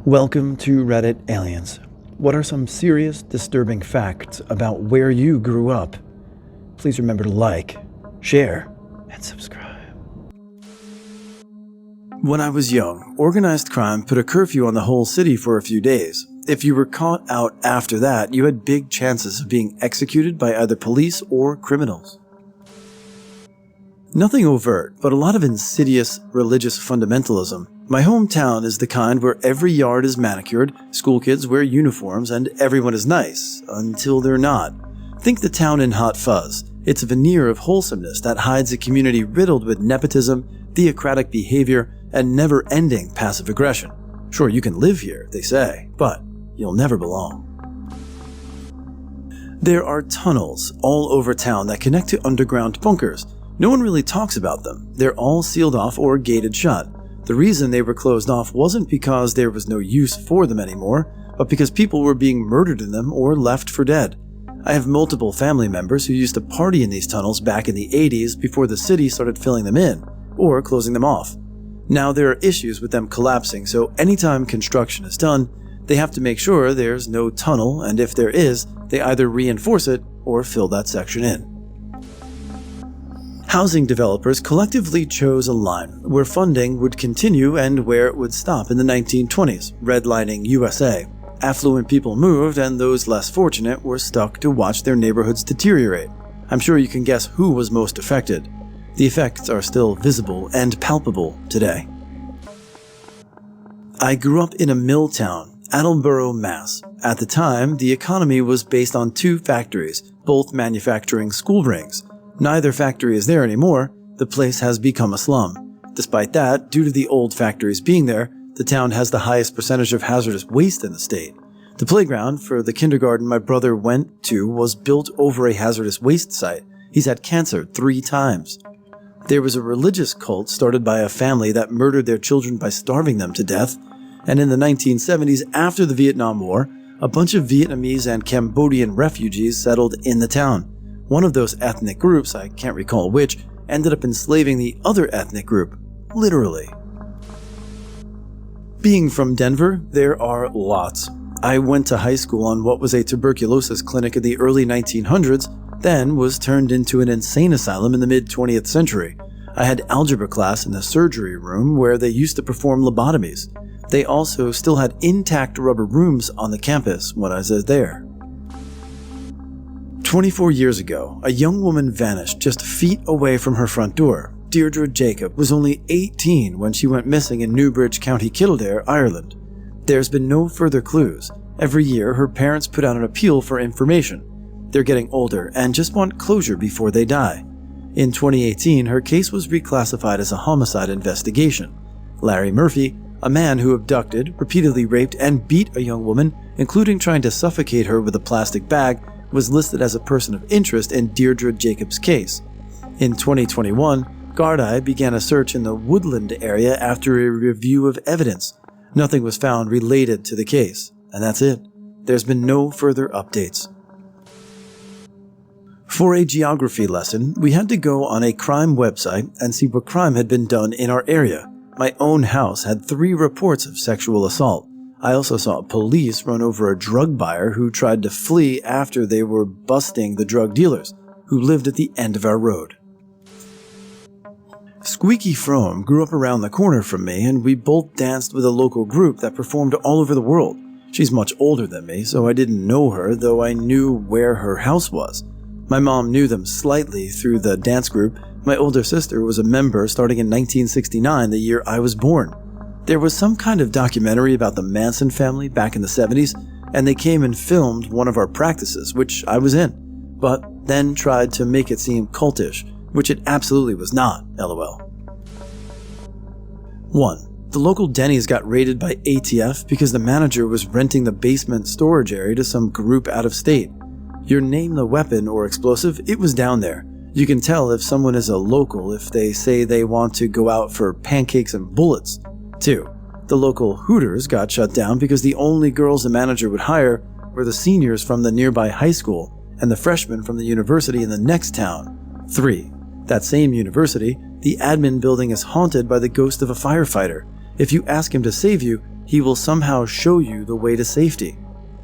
Welcome to Reddit Aliens. What are some serious, disturbing facts about where you grew up? Please remember to like, share, and subscribe. When I was young, organized crime put a curfew on the whole city for a few days. If you were caught out after that, you had big chances of being executed by either police or criminals. Nothing overt, but a lot of insidious religious fundamentalism. My hometown is the kind where every yard is manicured, school kids wear uniforms, and everyone is nice, until they're not. Think the town in Hot Fuzz. It's a veneer of wholesomeness that hides a community riddled with nepotism, theocratic behavior, and never-ending passive aggression. Sure, you can live here, they say, but you'll never belong. There are tunnels all over town that connect to underground bunkers. No one really talks about them. They're all sealed off or gated shut. The reason they were closed off wasn't because there was no use for them anymore, but because people were being murdered in them or left for dead. I have multiple family members who used to party in these tunnels back in the 80s before the city started filling them in, or closing them off. Now there are issues with them collapsing, so anytime construction is done, they have to make sure there's no tunnel, and if there is, they either reinforce it or fill that section in. Housing developers collectively chose a line where funding would continue and where it would stop in the 1920s, redlining USA. Affluent people moved and those less fortunate were stuck to watch their neighborhoods deteriorate. I'm sure you can guess who was most affected. The effects are still visible and palpable today. I grew up in a mill town, Attleboro, Mass. At the time, the economy was based on two factories, both manufacturing school rings. Neither factory is there anymore. The place has become a slum. Despite that, due to the old factories being there, the town has the highest percentage of hazardous waste in the state. The playground for the kindergarten my brother went to was built over a hazardous waste site. He's had cancer 3 times. There was a religious cult started by a family that murdered their children by starving them to death. And in the 1970s, after the Vietnam War, a bunch of Vietnamese and Cambodian refugees settled in the town. One of those ethnic groups, I can't recall which, ended up enslaving the other ethnic group. Literally. Being from Denver, there are lots. I went to high school on what was a tuberculosis clinic in the early 1900s, then was turned into an insane asylum in the mid-20th century. I had algebra class in the surgery room where they used to perform lobotomies. They also still had intact rubber rooms on the campus when I was there. 24 years ago, a young woman vanished just feet away from her front door. Deirdre Jacob was only 18 when she went missing in Newbridge, County Kildare, Ireland. There's been no further clues. Every year, her parents put out an appeal for information. They're getting older and just want closure before they die. In 2018, her case was reclassified as a homicide investigation. Larry Murphy, a man who abducted, repeatedly raped, and beat a young woman, including trying to suffocate her with a plastic bag, was listed as a person of interest in Deirdre Jacobs' case. In 2021, Gardaí began a search in the Woodland area after a review of evidence. Nothing was found related to the case, and that's it. There's been no further updates. For a geography lesson, we had to go on a crime website and see what crime had been done in our area. My own house had 3 reports of sexual assault. I also saw police run over a drug buyer who tried to flee after they were busting the drug dealers, who lived at the end of our road. Squeaky Frome grew up around the corner from me, and we both danced with a local group that performed all over the world. She's much older than me, so I didn't know her, though I knew where her house was. My mom knew them slightly through the dance group. My older sister was a member starting in 1969, the year I was born. There was some kind of documentary about the Manson family back in the 70s, and they came and filmed one of our practices, which I was in, but then tried to make it seem cultish, which it absolutely was not, lol. 1. The local Denny's got raided by ATF because the manager was renting the basement storage area to some group out of state. You name the weapon or explosive, it was down there. You can tell if someone is a local if they say they want to go out for pancakes and bullets. 2. The local Hooters got shut down because the only girls the manager would hire were the seniors from the nearby high school and the freshmen from the university in the next town. 3. That same university, the admin building is haunted by the ghost of a firefighter. If you ask him to save you, he will somehow show you the way to safety.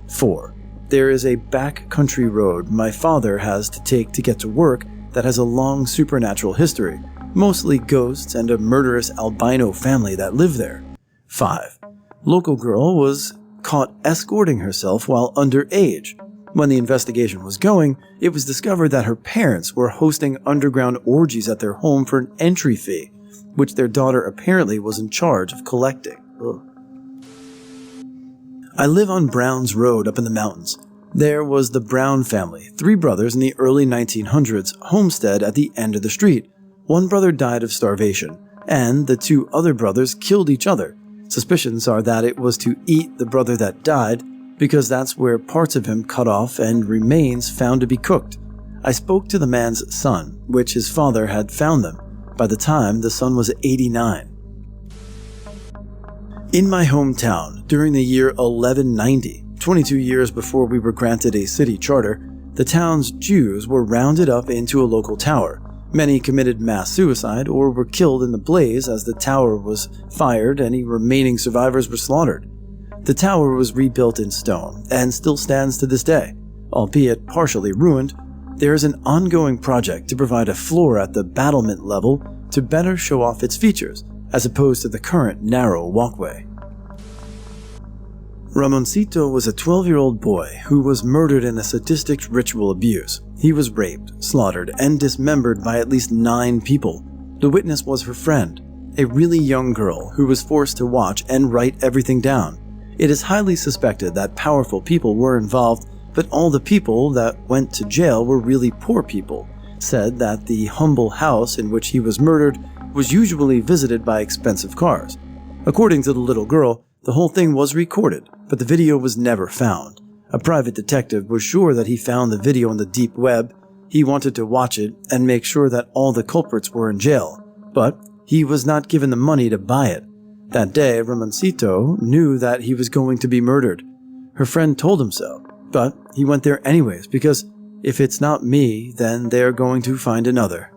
4. There is a backcountry road my father has to take to get to work that has a long supernatural history, mostly ghosts and a murderous albino family that live there. 5. Local girl was caught escorting herself while underage. When the investigation was going, it was discovered that her parents were hosting underground orgies at their home for an entry fee, which their daughter apparently was in charge of collecting. Ugh. I live on Brown's Road up in the mountains. There was the Brown family, 3 brothers in the early 1900s, homestead at the end of the street. One brother died of starvation, and the 2 other brothers killed each other. Suspicions are that it was to eat the brother that died, because that's where parts of him cut off and remains found to be cooked. I spoke to the man's son, which his father had found them. By the time, the son was 89. In my hometown, during the year 1190, 22 years before we were granted a city charter, the town's Jews were rounded up into a local tower. Many committed mass suicide or were killed in the blaze as the tower was fired. Any remaining survivors were slaughtered. The tower was rebuilt in stone and still stands to this day. Albeit partially ruined, there is an ongoing project to provide a floor at the battlement level to better show off its features, as opposed to the current narrow walkway. Ramoncito was a 12-year-old boy who was murdered in a sadistic ritual abuse. He was raped, slaughtered, and dismembered by at least 9 people. The witness was her friend, a really young girl who was forced to watch and write everything down. It is highly suspected that powerful people were involved, but all the people that went to jail were really poor people. Said that the humble house in which he was murdered was usually visited by expensive cars. According to the little girl, the whole thing was recorded, but the video was never found. A private detective was sure that he found the video on the deep web. He wanted to watch it and make sure that all the culprits were in jail, but he was not given the money to buy it. That day, Ramoncito knew that he was going to be murdered. Her friend told him so, but he went there anyways because if it's not me, then they're going to find another.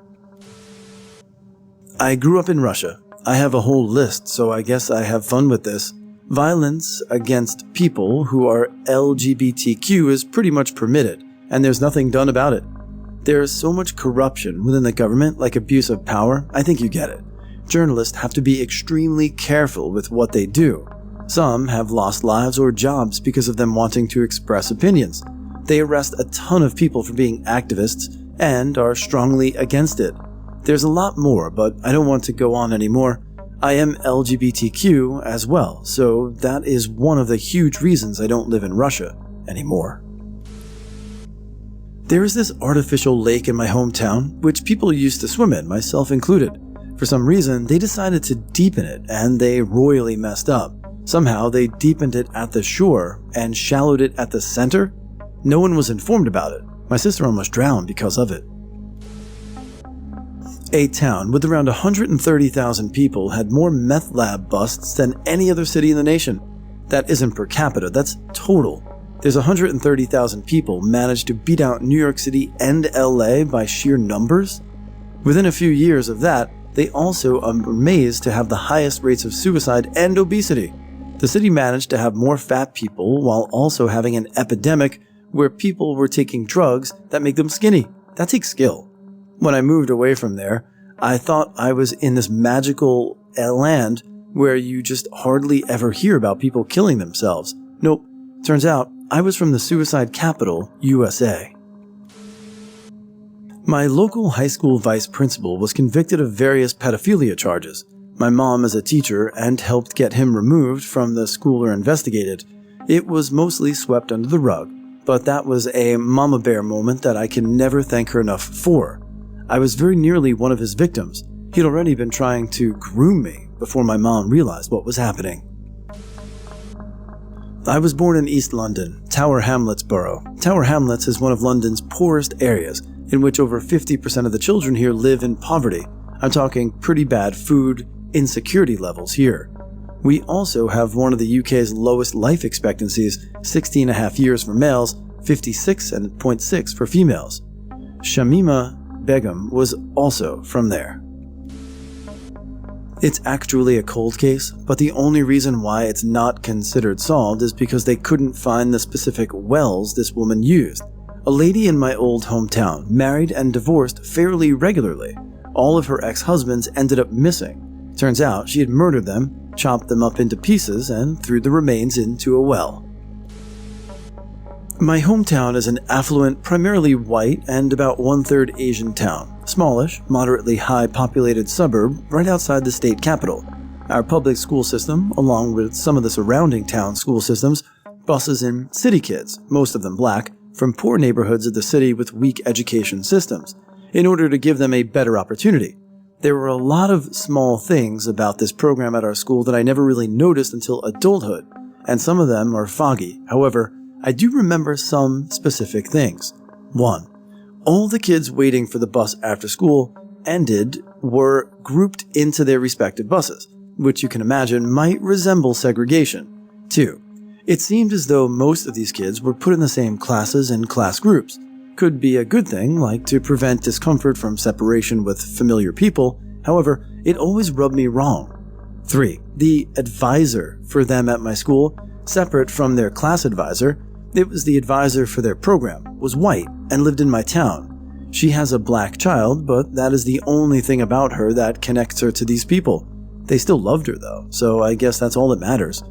I grew up in Russia. I have a whole list, so I guess I have fun with this. Violence against people who are LGBTQ is pretty much permitted, and there's nothing done about it. There is so much corruption within the government, like abuse of power, I think you get it. Journalists have to be extremely careful with what they do. Some have lost lives or jobs because of them wanting to express opinions. They arrest a ton of people for being activists and are strongly against it. There's a lot more, but I don't want to go on anymore. I am LGBTQ as well, so that is one of the huge reasons I don't live in Russia anymore. There is this artificial lake in my hometown, which people used to swim in, myself included. For some reason, they decided to deepen it, and they royally messed up. Somehow, they deepened it at the shore and shallowed it at the center. No one was informed about it. My sister almost drowned because of it. A town with around 130,000 people had more meth lab busts than any other city in the nation. That isn't per capita, that's total. There's 130,000 people managed to beat out New York City and LA by sheer numbers. Within a few years of that, they also are amazed to have the highest rates of suicide and obesity. The city managed to have more fat people while also having an epidemic where people were taking drugs that make them skinny. That takes skill. When I moved away from there, I thought I was in this magical land where you just hardly ever hear about people killing themselves. Nope, turns out I was from the suicide capital, USA. My local high school vice principal was convicted of various pedophilia charges. My mom is a teacher and helped get him removed from the school or investigated. It was mostly swept under the rug, but that was a mama bear moment that I can never thank her enough for. I was very nearly one of his victims. He'd already been trying to groom me before my mom realized what was happening. I was born in East London, Tower Hamlets borough. Tower Hamlets is one of London's poorest areas, in which over 50% of the children here live in poverty. I'm talking pretty bad food insecurity levels here. We also have one of the UK's lowest life expectancies, 16.5 years for males, 56.6 for females. Shamima Begum was also from there. It's actually a cold case, but the only reason why it's not considered solved is because they couldn't find the specific wells this woman used. A lady in my old hometown married and divorced fairly regularly. All of her ex-husbands ended up missing. Turns out she had murdered them, chopped them up into pieces, and threw the remains into a well. My hometown is an affluent, primarily white and about 1/3 Asian town. Smallish, moderately high populated suburb right outside the state capital. Our public school system, along with some of the surrounding town school systems, buses in city kids, most of them black, from poor neighborhoods of the city with weak education systems, in order to give them a better opportunity. There were a lot of small things about this program at our school that I never really noticed until adulthood, and some of them are foggy. However, I do remember some specific things. 1. All the kids waiting for the bus after school were grouped into their respective buses, which you can imagine might resemble segregation. 2. It seemed as though most of these kids were put in the same classes and class groups. Could be a good thing, like to prevent discomfort from separation with familiar people. However, it always rubbed me wrong. 3. The advisor for them at my school, separate from their class advisor, it was the advisor for their program, was white and lived in my town. She has a black child, but that is the only thing about her that connects her to these people. They still loved her though, so I guess that's all that matters.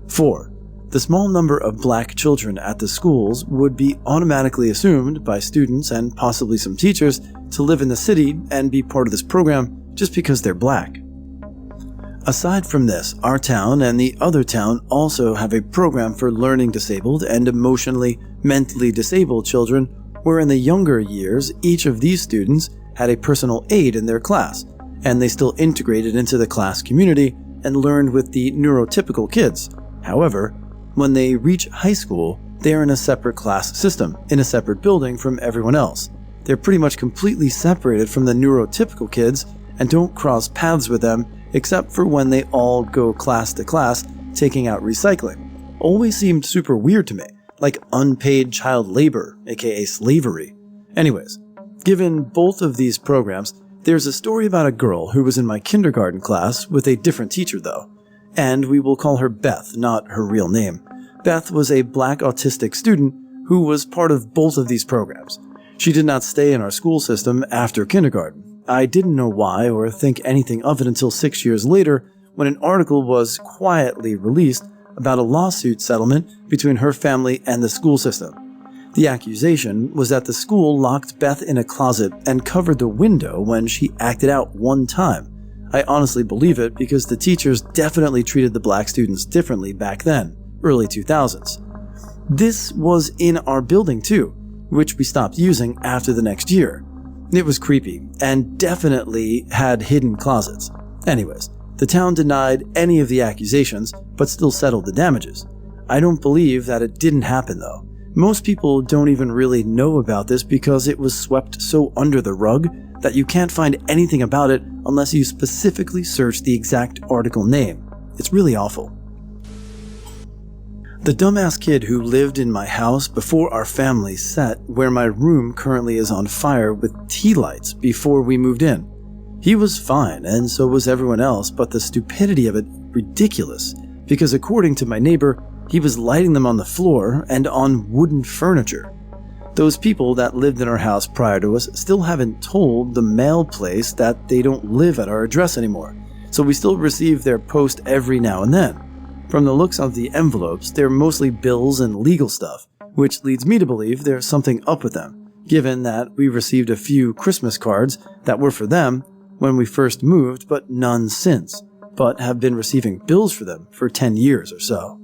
4. The small number of black children at the schools would be automatically assumed by students and possibly some teachers to live in the city and be part of this program just because they're black. Aside from this, our town and the other town also have a program for learning disabled and emotionally, mentally disabled children, where in the younger years, each of these students had a personal aide in their class, and they still integrated into the class community and learned with the neurotypical kids. However, when they reach high school, they are in a separate class system, in a separate building from everyone else. They're pretty much completely separated from the neurotypical kids and don't cross paths with them except for when they all go class to class taking out recycling. Always seemed super weird to me, like unpaid child labor, aka slavery. Anyways, given both of these programs, there's a story about a girl who was in my kindergarten class with a different teacher though, and we will call her Beth, not her real name. Beth was a black autistic student who was part of both of these programs. She did not stay in our school system after kindergarten. I didn't know why or think anything of it until 6 years later when an article was quietly released about a lawsuit settlement between her family and the school system. The accusation was that the school locked Beth in a closet and covered the window when she acted out one time. I honestly believe it because the teachers definitely treated the black students differently back then, early 2000s. This was in our building too, which we stopped using after the next year. It was creepy, and definitely had hidden closets. Anyways, the town denied any of the accusations, but still settled the damages. I don't believe that it didn't happen though. Most people don't even really know about this because it was swept so under the rug that you can't find anything about it unless you specifically search the exact article name. It's really awful. The dumbass kid who lived in my house before our family set where my room currently is on fire with tea lights before we moved in. He was fine, and so was everyone else, but the stupidity of it, ridiculous, because according to my neighbor, he was lighting them on the floor and on wooden furniture. Those people that lived in our house prior to us still haven't told the mail place that they don't live at our address anymore, so we still receive their post every now and then. From the looks of the envelopes, they're mostly bills and legal stuff, which leads me to believe there's something up with them, given that we received a few Christmas cards that were for them when we first moved, but none since, but have been receiving bills for them for 10 years or so.